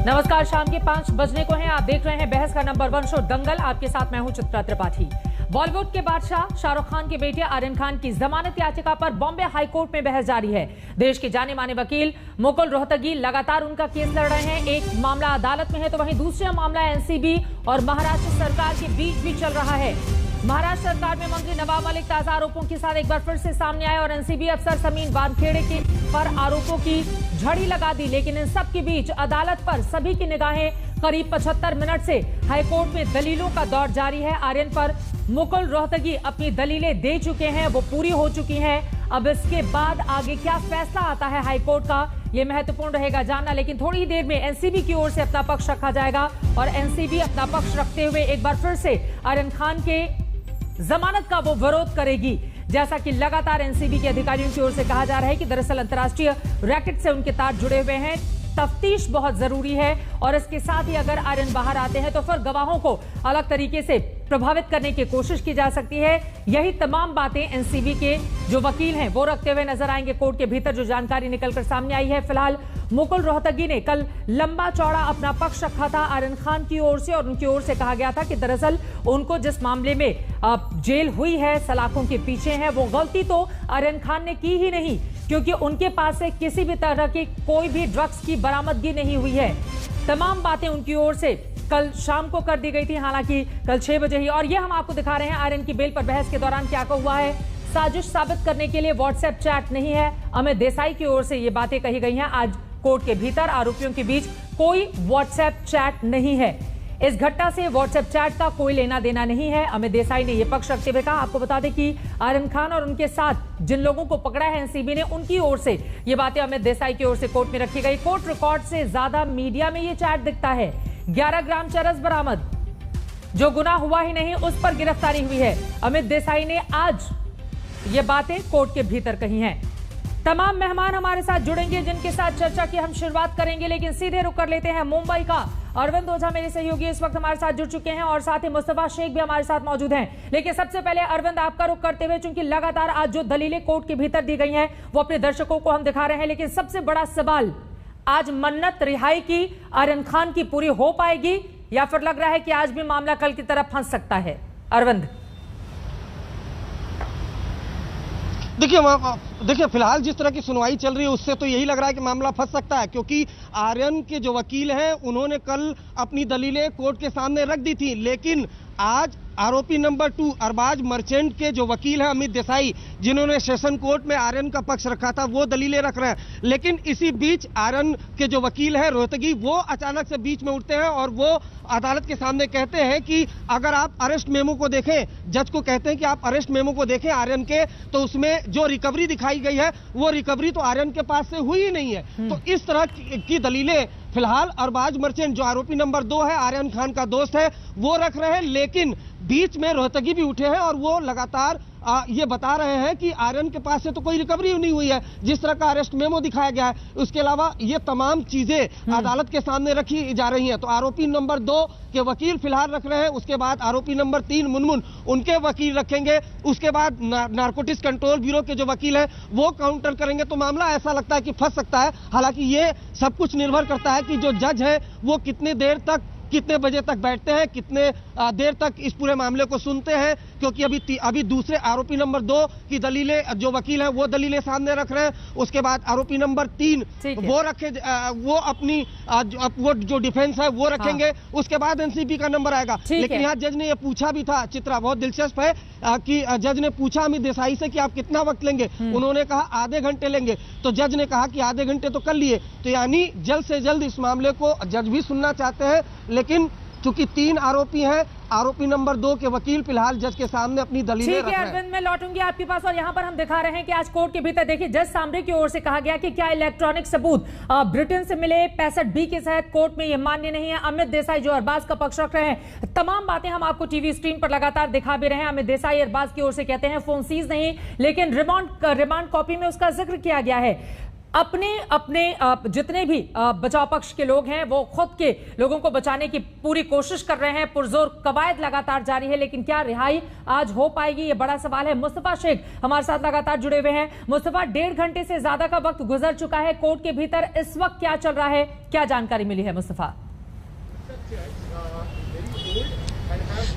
नमस्कार, शाम के 5 बजने को हैं। आप देख रहे हैं बहस का नंबर 1 शो दंगल। आपके साथ मैं हूं चित्रा त्रिपाठी। बॉलीवुड के बादशाह शाहरुख खान के बेटे आर्यन खान की जमानत याचिका पर बॉम्बे हाईकोर्ट में बहस जारी है। देश के जाने माने वकील मुकुल रोहतगी लगातार उनका केस लड़ रहे हैं। एक मामला अदालत में है तो वहीं दूसरा मामला एनसीबी और महाराष्ट्र सरकार के बीच भी चल रहा है। महाराष्ट्र सरकार में मंत्री नवाब मलिक ताजा आरोपों के साथ एक बार फिर से सामने आए और एनसीबी अफसर समीन वानखेड़े के पर आरोपों की झड़ी लगा दी। लेकिन इन सब के बीच अदालत पर सभी की निगाहें करीब 75 मिनट से हाईकोर्ट में दलीलों का दौर जारी है। आर्यन पर मुकुल रोहतगी अपनी दलीलें दे चुके हैं, वो पूरी हो चुकी हैं। अब इसके बाद आगे क्या फैसला आता है हाईकोर्ट का, ये महत्वपूर्ण रहेगा जानना। लेकिन थोड़ी ही देर में एनसीबी की ओर से अपना पक्ष रखा जाएगा और एनसीबी अपना पक्ष रखते हुए एक बार फिर से आर्यन खान के जमानत का वो विरोध करेगी। जैसा कि लगातार एनसीबी के अधिकारियों की ओर से कहा जा रहा है कि दरअसल अंतर्राष्ट्रीय रैकेट से उनके तार जुड़े हुए हैं, तफ्तीश बहुत जरूरी है और इसके साथ ही अगर आर्यन बाहर आते हैं तो फिर गवाहों को अलग तरीके से प्रभावित करने की कोशिश की जा सकती है। यही तमाम बातें एनसीबी के जो वकील हैं वो रखते हुए नजर आएंगे। कोर्ट के भीतर जो जानकारी निकलकर सामने आई है, फिलहाल मुकुल रोहतगी ने कल लंबा चौड़ा अपना पक्ष रखा था आर्यन खान की ओर से और उनकी ओर से कहा गया था कि दरअसल उनको जिस मामले में जेल हुई है, सलाखों के पीछे है, वो गलती तो आर्यन खान ने की ही नहीं, क्योंकि उनके पास से किसी भी तरह की कोई भी ड्रग्स की बरामदगी नहीं हुई है। तमाम बातें उनकी ओर से कल शाम को कर दी गई थी, हालांकि कल 6 बजे ही। और ये हम आपको दिखा रहे हैं आर्यन की बेल पर बहस के दौरान क्या हुआ है। साजिश साबित करने के लिए व्हाट्सएप चैट नहीं है, अमित देसाई की ओर से ये बातें कही गई हैं। आज कोर्ट के भीतर आरोपियों के बीच कोई व्हाट्सएप चैट नहीं है। इस घटना से व्हाट्सएप चैट का कोई लेना देना नहीं है, अमित देसाई ने यह पक्ष रखते हुए कहा। आपको बता दें कि आर्यन खान और उनके साथ जिन लोगों को पकड़ा है एनसीबी ने, उनकी ओर से ये बातें अमित देसाई की ओर से कोर्ट में रखी गई। कोर्ट रिकॉर्ड से ज्यादा मीडिया में ये चैट दिखता है। 11 ग्राम चरस बरामद, जो गुनाह हुआ ही नहीं उस पर गिरफ्तारी हुई है। अमित देसाई ने आज ये बातें कोर्ट के भीतर कही हैं। तमाम मेहमान हमारे साथ जुड़ेंगे जिनके साथ चर्चा की हम शुरुआत करेंगे, लेकिन सीधे रुक कर लेते हैं मुंबई का। अरविंद ओझा मेरे सहयोगी इस वक्त हमारे साथ जुड़ चुके हैं और साथ ही मुस्तफा शेख भी हमारे साथ मौजूद हैं। लेकिन सबसे पहले अरविंद, आपका रुख करते हुए, चूंकि लगातार आज जो दलीलें कोर्ट के भीतर दी गई हैं वो अपने दर्शकों को हम दिखा रहे हैं, लेकिन सबसे बड़ा सवाल, आज मन्नत रिहाई की आर्यन खान की पूरी हो पाएगी या फिर लग रहा है कि आज भी मामला कल की तरफ फंस सकता है? अरविंद देखिए फिलहाल जिस तरह की सुनवाई चल रही है उससे तो यही लग रहा है कि मामला फंस सकता है, क्योंकि आर्यन के जो वकील हैं उन्होंने कल अपनी दलीलें कोर्ट के सामने रख दी थी, लेकिन आज आरोपी नंबर 2 अरबाज मर्चेंट के जो वकील हैं अमित देसाई, जिन्होंने सेशन कोर्ट में आर्यन का पक्ष रखा था, वो दलीलें रख रहे हैं। लेकिन इसी बीच आर्यन के जो वकील हैं रोहतगी, वो अचानक से बीच में उठते हैं और वो अदालत के सामने कहते हैं कि अगर आप अरेस्ट मेमो को देखें, जज को कहते हैं कि आप अरेस्ट मेमो को देखें आर्यन के, तो उसमें जो रिकवरी दिखाई गई है वो रिकवरी तो आर्यन के पास से हुई ही नहीं है। तो इस तरह की दलीलें फिलहाल अरबाज मर्चेंट, जो आरोपी नंबर 2 है, आर्यन खान का दोस्त है, वो रख रहे हैं। लेकिन बीच में रोहतगी भी उठे हैं और वो लगातार ये बता रहे हैं कि आर्यन के पास से तो कोई रिकवरी नहीं हुई है, जिस तरह का अरेस्ट मेमो दिखाया गया है। उसके अलावा ये तमाम चीजें अदालत के सामने रखी जा रही हैं। तो आरोपी नंबर 2 के वकील फिलहाल रख रहे हैं, उसके बाद आरोपी नंबर 3 मुनमुन, उनके वकील रखेंगे, उसके बाद नारकोटिक्स कंट्रोल ब्यूरो के जो वकील हैं वो काउंटर करेंगे। तो मामला ऐसा लगता है कि फंस सकता है। हालांकि ये सब कुछ निर्भर करता है कि जो जज है वो कितने बजे तक बैठते हैं, कितने देर तक इस पूरे मामले को सुनते हैं, क्योंकि अभी दूसरे आरोपी नंबर 2 की दलीलें जो वकील हैं वो दलीलें सामने रख रहे हैं। उसके बाद आरोपी नंबर 3 वो रखे, वो अपनी वो जो डिफेंस है वो रखेंगे। उसके बाद एनसीबी का नंबर आएगा। लेकिन यहाँ जज ने ये पूछा भी था, चित्रा, बहुत दिलचस्प है कि जज ने पूछा अमित देसाई से कि आप कितना वक्त लेंगे, उन्होंने कहा आधे घंटे लेंगे। तो जज ने कहा कि आधे घंटे तो कर लिए, तो यानी जल्द से जल्द इस मामले को जज भी सुनना चाहते हैं। लेकिन चूंकि 3 आरोपी हैं, आरोपी नंबर 2 के वकील फिलहाल जज के सामने अपनी दलीलें रख रहे हैं। अरविंद, मैं लौटूंगी आपके पास और यहाँ पर हम दिखा रहे हैं कि आज कोर्ट के भीतर देखिए जज सामने की ओर से कहा गया कि क्या इलेक्ट्रॉनिक सबूत ब्रिटेन से मिले 65B के तहत कोर्ट में ये मान्य नहीं है। अमित देसाई जो अरबाज का पक्ष रख रहे हैं, तमाम बातें हम आपको टीवी स्क्रीन पर लगातार दिखा भी रहे हैं। अमित देसाई अरबाज की ओर से कहते हैं फोन सीज नहीं, लेकिन रिमांड कॉपी में उसका जिक्र किया गया है। अपने अपने जितने भी बचाव पक्ष के लोग हैं वो खुद के लोगों को बचाने की पूरी कोशिश कर रहे हैं। पुरजोर कवायद लगातार जारी है, लेकिन क्या रिहाई आज हो पाएगी, ये बड़ा सवाल है। मुस्तफा शेख हमारे साथ लगातार जुड़े हुए हैं। मुस्तफा, 1.5 घंटे से ज्यादा का वक्त गुजर चुका है, कोर्ट के भीतर इस वक्त क्या चल रहा है, क्या जानकारी मिली है मुस्तफा?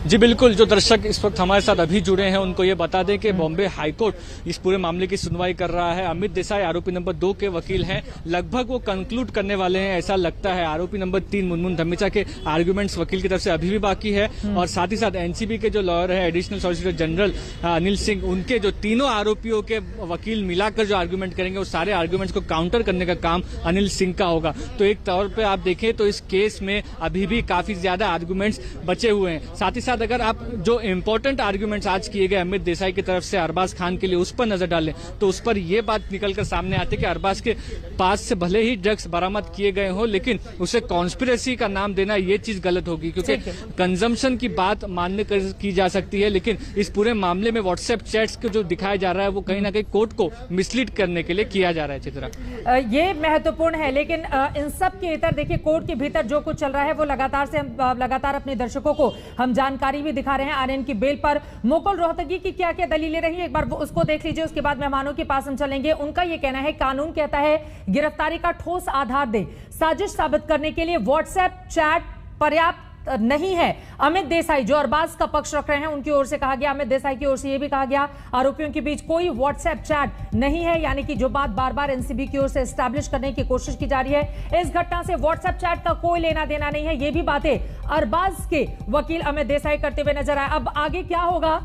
जी बिल्कुल, जो दर्शक इस वक्त हमारे साथ अभी जुड़े हैं उनको ये बता दें कि बॉम्बे हाईकोर्ट इस पूरे मामले की सुनवाई कर रहा है। अमित देसाई आरोपी नंबर 2 के वकील हैं, लगभग वो कंक्लूड करने वाले हैं ऐसा लगता है। आरोपी नंबर 3 मुनमुन धमीजा के आर्ग्यूमेंट्स वकील की तरफ से अभी भी बाकी है, और साथ ही साथ एनसीबी के जो लॉयर है additional solicitor general Anil Singh, उनके जो तीनों आरोपियों के वकील मिलाकर जो आर्ग्यूमेंट करेंगे, उस सारे आर्ग्यूमेंट्स को काउंटर करने का काम अनिल सिंह का होगा। तो एक तौर पर आप देखें तो इस केस में अभी भी काफी ज्यादा आर्ग्यूमेंट्स बचे हुए हैं। साथ ही साथ अगर आप जो इंपॉर्टेंट आर्ग्यूमेंट्स आज किए गए अमित देसाई की तरफ से अरबाज खान के लिए, उस पर नजर डालें तो उस पर यह बात निकलकर सामने आती है कि अरबाज के पास से भले ही ड्रग्स बरामद किए गए हो, लेकिन उसे कॉन्स्पिरेसी का नाम देना ये चीज गलत होगी, क्योंकि कंजम्पशन की बात मान्य की जा सकती है, लेकिन इस पूरे मामले में व्हाट्सएप चैट्स को जो दिखाया जा रहा है वो कहीं ना कहीं कोर्ट को मिसलीड करने के लिए किया जा रहा है। चित्रा, ये महत्वपूर्ण है, लेकिन इन सब के इतर देखिए कोर्ट के भीतर जो कुछ चल रहा है वो लगातार अपने दर्शकों को हम जानकारी भी दिखा रहे हैं। आर्यन की बेल पर मुकुल रोहतगी की क्या क्या दलीलें रही, एक बार उसको देख लीजिए, उसके बाद मेहमानों के पास हम चलेंगे। उनका यह कहना है कानून कहता है गिरफ्तारी का ठोस आधार दे, साजिश साबित करने के लिए व्हाट्सएप चैट पर्याप्त नहीं है। अमित देसाई जो अरबाज का पक्ष रख रहे हैं उनकी ओर से कहा गया, अमित देसाई की ओर से यह भी कहा गया आरोपियों के बीच कोई व्हाट्सएप चैट नहीं है, यानी कि जो बात बार बार एनसीबी की ओर से एस्टैब्लिश करने की कोशिश की जा रही है, इस घटना से व्हाट्सएप चैट का कोई लेना देना नहीं है। ये भी बातें अरबाज के वकील अमित देसाई करते हुए नजर आए। अब आगे क्या होगा,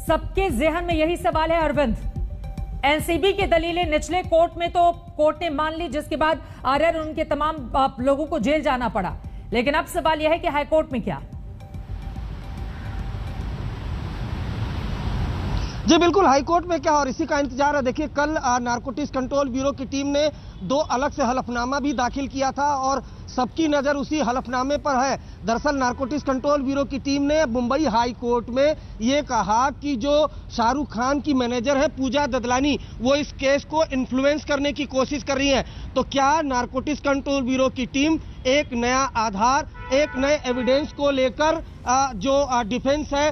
सबके जेहन में यही सवाल है अरविंद। एनसीबी की दलीलें निचले कोर्ट में तो कोर्ट ने मान ली, जिसके बाद आर्यन और उनके तमाम लोगों को जेल जाना पड़ा, लेकिन अब सवाल यह है कि हाईकोर्ट में क्या? जी बिल्कुल, हाईकोर्ट में क्या और इसी का इंतजार है। देखिए कल नारकोटिक्स कंट्रोल ब्यूरो की टीम ने 2 अलग से हलफनामा भी दाखिल किया था और सबकी नजर उसी हलफनामे पर है। दरअसल नारकोटिक्स कंट्रोल ब्यूरो की टीम ने मुंबई हाई कोर्ट में ये कहा कि जो शाहरुख खान की मैनेजर है पूजा ददलानी, वो इस केस को इन्फ्लुएंस करने की कोशिश कर रही है। तो क्या नारकोटिक्स कंट्रोल ब्यूरो की टीम एक नया आधार, एक नए एविडेंस को लेकर जो डिफेंस है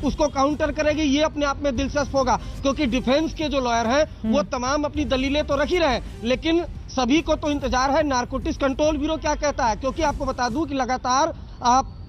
उसको काउंटर करेगी? ये अपने आप में दिलचस्प होगा, क्योंकि डिफेंस के जो लॉयर हैं वो तमाम अपनी दलीलें तो रख ही रहे, लेकिन सभी को तो इंतजार है नारकोटिक्स कंट्रोल ब्यूरो क्या कहता है। क्योंकि आपको बता दूं कि लगातार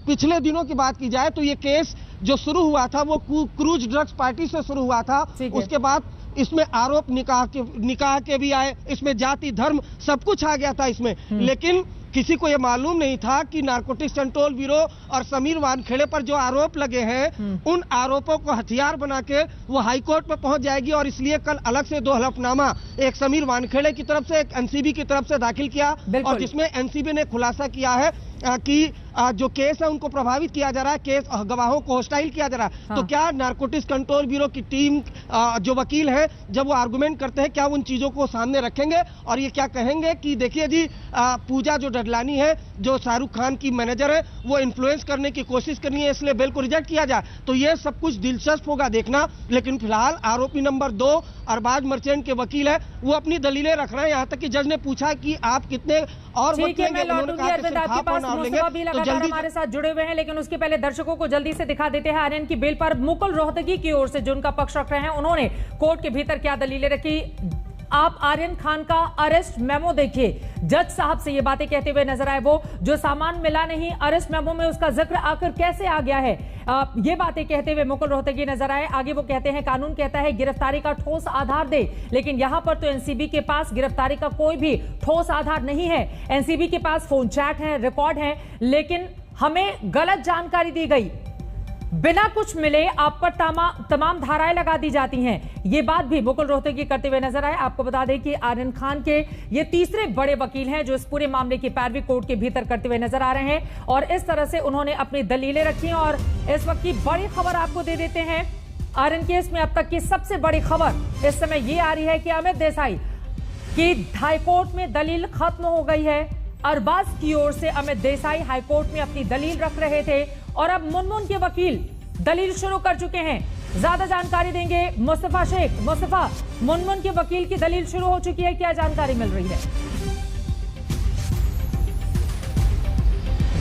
पिछले दिनों की बात की जाए तो ये केस जो शुरू हुआ था वो क्रूज ड्रग्स पार्टी से शुरू हुआ था। उसके बाद इसमें आरोप निकाह के भी आए, इसमें जाति धर्म सब कुछ आ गया था इसमें, लेकिन किसी को यह मालूम नहीं था कि नारकोटिक्स कंट्रोल ब्यूरो और समीर वानखेड़े पर जो आरोप लगे हैं उन आरोपों को हथियार बना के वो हाईकोर्ट में पहुंच जाएगी। और इसलिए कल अलग से 2 हलफनामा, एक समीर वानखेड़े की तरफ से, एक एनसीबी की तरफ से दाखिल किया, और जिसमें एनसीबी ने खुलासा किया है कि जो केस है उनको प्रभावित किया जा रहा है, केस गवाहों को होस्टाइल किया जा रहा है। हाँ। तो क्या नारकोटिक्स कंट्रोल ब्यूरो की टीम जो वकील है जब वो आर्गुमेंट करते हैं क्या उन चीजों को सामने रखेंगे और ये क्या कहेंगे कि देखिए जी पूजा जो ददलानी है, जो शाहरुख खान की मैनेजर है, वो इन्फ्लुएंस करने की कोशिश करनी है, इसलिए बेल को रिजेक्ट किया जाए। तो ये सब कुछ दिलचस्प होगा देखना, लेकिन फिलहाल आरोपी नंबर 2 अरबाज मर्चेंट के वकील है, वो अपनी दलीलें रख रहे हैं। यहाँ तक कि जज ने पूछा कि आप कितने और हमारे साथ जुड़े हुए हैं, लेकिन उसके पहले दर्शकों को जल्दी से दिखा देते हैं आर्यन की बेल पर मुकुल रोहतगी की ओर से जो उनका पक्ष रख रहे हैं, उन्होंने कोर्ट के भीतर क्या दलीलें रखी। आप आर्यन खान का अरेस्ट मेमो देखिए, जज साहब से ये बातें कहते हुए नजर आए, वो जो सामान मिला नहीं अरेस्ट मेमो में उसका जिक्र आखिर कैसे आ गया है, ये बातें कहते हुए मुकुल रोहतगी नजर आए। आगे वो कहते हैं कानून कहता है गिरफ्तारी का ठोस आधार दे, लेकिन यहां पर तो एनसीबी के पास गिरफ्तारी का कोई भी ठोस आधार नहीं है। एनसीबी के पास फोन चैट है, रिकॉर्ड है, लेकिन हमें गलत जानकारी दी गई, बिना कुछ मिले आप पर तमाम धाराएं लगा दी जाती हैं। ये बात भी मुकुल रोहतगी करते हुए नजर आए। आपको बता दें कि आर्यन खान के ये तीसरे बड़े वकील हैं जो इस पूरे मामले की पैरवी कोर्ट के भीतर करते हुए नजर आ रहे हैं, और इस तरह से उन्होंने अपनी दलीलें रखी। और इस वक्त की बड़ी खबर आपको दे देते हैं, आर्यन केस में अब तक की सबसे बड़ी खबर इस समय ये आ रही है कि अमित देसाई की हाईकोर्ट में दलील खत्म हो गई है। अरबाज की ओर से अमित देसाई हाईकोर्ट में अपनी दलील रख रहे थे और अब मुनमुन के वकील दलील शुरू कर चुके हैं। ज्यादा जानकारी देंगे मुस्तफा शेख। मुस्तफा, मुनमुन के वकील की दलील शुरू हो चुकी है, क्या जानकारी मिल रही है?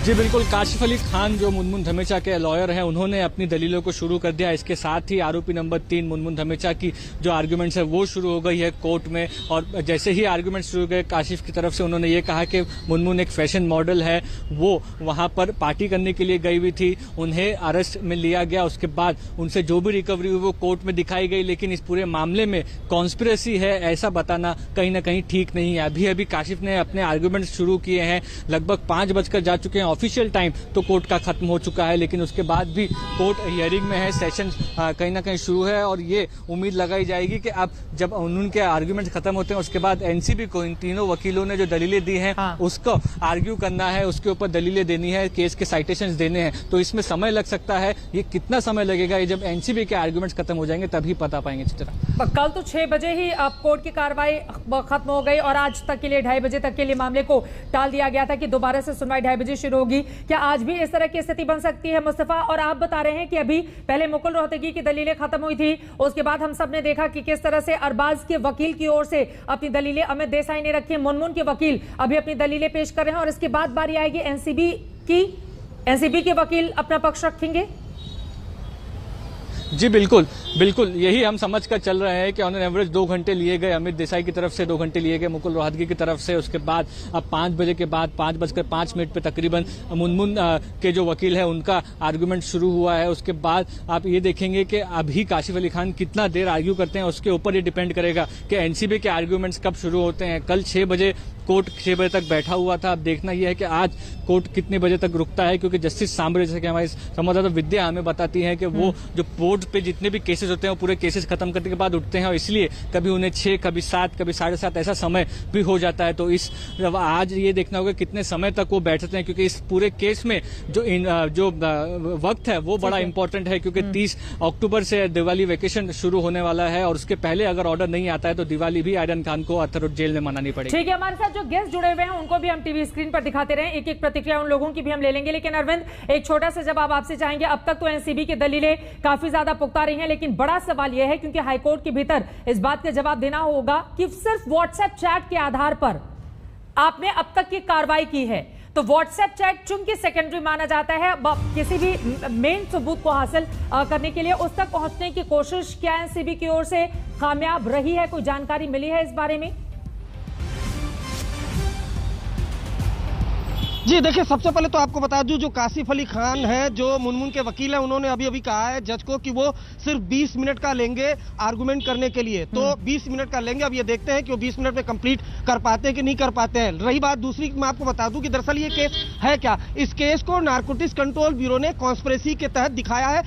जी बिल्कुल, काशिफ अली खान जो मुनमुन धमेचा के लॉयर हैं, उन्होंने अपनी दलीलों को शुरू कर दिया। इसके साथ ही आरोपी नंबर 3 मुनमुन धमेचा की जो आर्गुमेंट्स है वो शुरू हो गई है कोर्ट में। और जैसे ही आर्गुमेंट शुरू गए काशिफ की तरफ से, उन्होंने ये कहा कि मुनमुन एक फैशन मॉडल है, वो वहां पर पार्टी करने के लिए गई हुई थी, उन्हें अरेस्ट में लिया गया, उसके बाद उनसे जो भी रिकवरी हुई वो कोर्ट में दिखाई गई। लेकिन इस पूरे मामले में कॉन्स्पिरेसी है ऐसा बताना कहीं ना कहीं ठीक नहीं है। अभी अभी काशिफ ने अपने आर्गुमेंट शुरू किए हैं, लगभग 5 बजकर जा चुके हैं। ऑफिशियल टाइम तो कोर्ट का खत्म हो चुका है, लेकिन उसके बाद भी कोर्ट हियरिंग में है, सेशन कहीं ना कहीं शुरू है। और ये उम्मीद लगाई जाएगी कि अब जब उनके आर्ग्यूमेंट खत्म होते हैं उसके बाद एनसीबी को इन तीनों वकीलों ने जो दलीलें दी हैं उसको आर्ग्यू करना है, उसके ऊपर दलीलें देनी है, केस के साइटेशंस देने हैं। तो इसमें समय लग सकता है। ये कितना समय लगेगा, ये जब एनसीबी के आर्ग्यूमेंट्स खत्म हो जाएंगे तभी पता पाएंगे। चित्रा, कल तो 6 बजे ही अब कोर्ट की कार्रवाई खत्म हो गई और आज तक के लिए 2:30 बजे तक के लिए मामले को टाल दिया गया था कि दोबारा से सुनवाई 2:30 बजे शुरू होगी। क्या आज भी इस तरह की स्थिति बन सकती है मुस्तफा? और आप बता रहे हैं कि अभी पहले मुकुल रोहतगी की दलीलें खत्म हुई थी, उसके बाद हम सब ने देखा कि किस तरह से अरबाज के वकील की ओर से अपनी दलीलें अमित देसाई ने रखी, मुनमुन के वकील अभी अपनी दलीलें पेश कर रहे हैं और इसके बाद बारी आएगी एनसीबी की। एनसीबी के वकील अपना पक्ष रखेंगे। जी बिल्कुल बिल्कुल, यही हम समझ कर चल रहे हैं कि ऑन एन एवरेज 2 घंटे लिए गए अमित देसाई की तरफ से, 2 घंटे लिए गए मुकुल रोहतगी की तरफ से। उसके बाद अब 5 बजे के बाद 5:05 पे तकरीबन मुनमुन के जो वकील है उनका आर्गुमेंट शुरू हुआ है। उसके बाद आप ये देखेंगे कि अभी काशिफ अली खान कितना देर आर्ग्यू करते हैं, उसके ऊपर ये डिपेंड करेगा कि एनसीबी के आर्ग्यूमेंट्स कब शुरू होते हैं। कल 6 बजे कोर्ट 6 बजे तक बैठा हुआ था। अब देखना यह है कि आज कोर्ट कितने बजे तक रुकता है, क्योंकि जस्टिस सांबरे, जैसे कि हमारी संवाददाता विद्या हमें बताती है कि वो जो कोर्ट पे जितने भी केसेस होते हैं वो पूरे केसेस खत्म करने के बाद उठते हैं, और इसलिए कभी उन्हें 6, कभी 7, कभी 7:30 ऐसा समय भी हो जाता है। तो आज ये देखना होगा कितने समय तक वो बैठते हैं, क्योंकि इस पूरे केस में जो वक्त है वो बड़ा इंपॉर्टेंट है, क्योंकि 30 अक्टूबर से दिवाली वेकेशन शुरू होने वाला है और उसके पहले अगर ऑर्डर नहीं आता है तो दिवाली भी आर्यन खान को अथर जेल में मनानी पड़ेगी। ठीक है, हमारे साथ जो गेस्ट जुड़े हुए हैं उनको भी हम टीवी स्क्रीन पर दिखाते रहे, एक एक प्रतिक्रिया उन लोगों की भी हम ले लेंगे। लेकिन अरविंद, एक छोटा सा जवाब आपसे चाहेंगे। अब तक तो एनसीबी की दलीलें काफी ज्यादा पुख्ता रही हैं, लेकिन बड़ा सवाल यह है, क्योंकि हाईकोर्ट के भीतर इस बात का जवाब देना होगा कि सिर्फ व्हाट्सएप चैट के आधार पर आपने अब तक की कार्रवाई की है, तो व्हाट्सएप चैट चूंकि सेकेंडरी माना जाता है, किसी भी मेन सबूत को हासिल करने के लिए उस तक पहुंचने की कोशिश क्या एनसीबी की ओर से कामयाब रही है? कोई जानकारी मिली है इस बारे में? जी देखिए, सबसे पहले तो आपको बता दूं, जो काशिफ अली खान है, जो मुनमुन के वकील हैं, उन्होंने अभी अभी कहा है जज को कि वो सिर्फ 20 मिनट का लेंगे आर्गुमेंट करने के लिए। तो 20 मिनट का लेंगे। अब ये देखते हैं कि वो 20 मिनट में कंप्लीट कर पाते हैं कि नहीं कर पाते हैं। रही बात दूसरी, मैं आपको बता दूं कि दरअसल ये केस है क्या। इस केस को नारकोटिक्स कंट्रोल ब्यूरो ने कॉन्स्पिरेसी के तहत दिखाया है।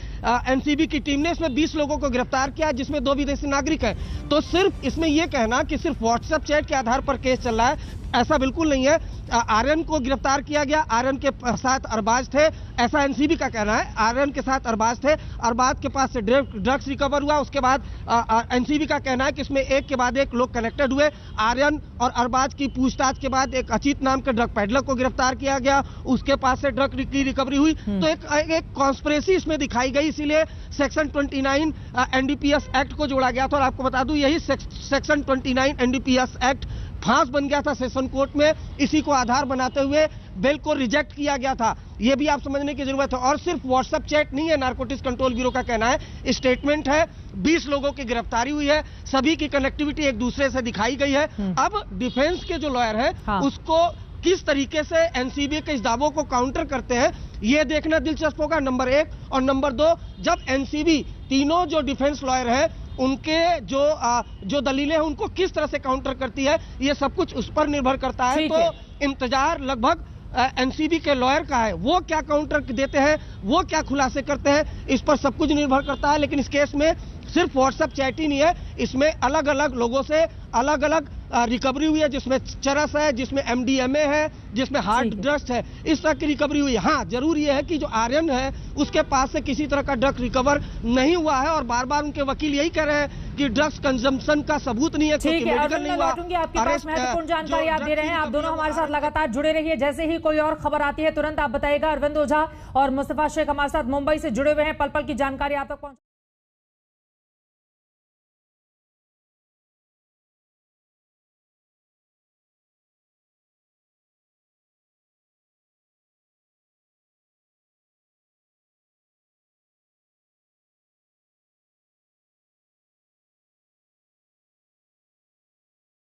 एनसीबी की टीम ने इसमें 20 लोगों को गिरफ्तार किया, जिसमें 2 विदेशी नागरिक हैं। तो सिर्फ इसमें यह कहना कि सिर्फ व्हाट्सएप चैट के आधार पर केस चल रहा है, ऐसा बिल्कुल नहीं है। आर्यन को गिरफ्तार किया गया, आर्यन के साथ अरबाज थे, ऐसा एनसीबी का कहना है। आर्यन के साथ अरबाज थे, अरबाज के पास से ड्रग्स रिकवर हुआ। उसके बाद एनसीबी का कहना है कि इसमें एक के बाद एक लोग कनेक्टेड हुए। आर्यन और अरबाज की पूछताछ के बाद एक अचित नाम के ड्रग पैडलर को गिरफ्तार किया गया, उसके पास से ड्रग की रिकवरी हुई। तो एक कॉन्स्पिरेसी इसमें दिखाई गई, इसीलिए सेक्शन 29 एनडीपीएस एक्ट को जोड़ा गया था। और आपको बता दूं, यही सेक्शन 29 एनडीपीएस एक्ट फांस बन गया था सेशन कोर्ट में। इसी को आधार बनाते हुए बेल को रिजेक्ट किया गया था। यह भी आप समझने की जरूरत है। और सिर्फ व्हाट्सएप चैट नहीं है, नारकोटिक्स कंट्रोल ब्यूरो का कहना है, स्टेटमेंट है, 20 लोगों की गिरफ्तारी हुई है, सभी की कनेक्टिविटी एक दूसरे से दिखाई गई है। अब डिफेंस के जो लॉयर है उसको किस तरीके से एनसीबी के इस दावों को काउंटर करते हैं, यह देखना दिलचस्प होगा, नंबर 1। और नंबर 2, जब एनसीबी तीनों जो डिफेंस लॉयर है उनके जो दलीलें हैं उनको किस तरह से काउंटर करती है, ये सब कुछ उस पर निर्भर करता है। तो इंतजार लगभग एनसीबी के लॉयर का है, वो क्या काउंटर देते हैं, वो क्या खुलासे करते हैं, इस पर सब कुछ निर्भर करता है। लेकिन इस केस में सिर्फ व्हाट्सएप चैट ही नहीं है, इसमें अलग अलग लोगों से अलग अलग रिकवरी हुई है, जिसमें चरस है, जिसमें एमडीएमए है, जिसमें हार्ड ड्रग्स है, इस तरह की रिकवरी हुई है। हाँ, जरूर यह है कि जो आर्यन है उसके पास से किसी तरह का ड्रग रिकवर नहीं हुआ है, और बार बार उनके वकील यही कह रहे हैं कि ड्रग्स कंजम्पशन का सबूत नहीं है, क्योंकि मेडिकल नहीं हुआ। आपके पास महत्वपूर्ण जानकारी आप दे रहे हैं, आप दोनों हमारे साथ लगातार जुड़े रहिए। जैसे ही कोई और खबर आती है तुरंत आप बताइएगा। अरविंद ओझा और मुस्तफा शेख हमारे साथ मुंबई से जुड़े हुए हैं, पल पल की जानकारी आप तक पहुंचा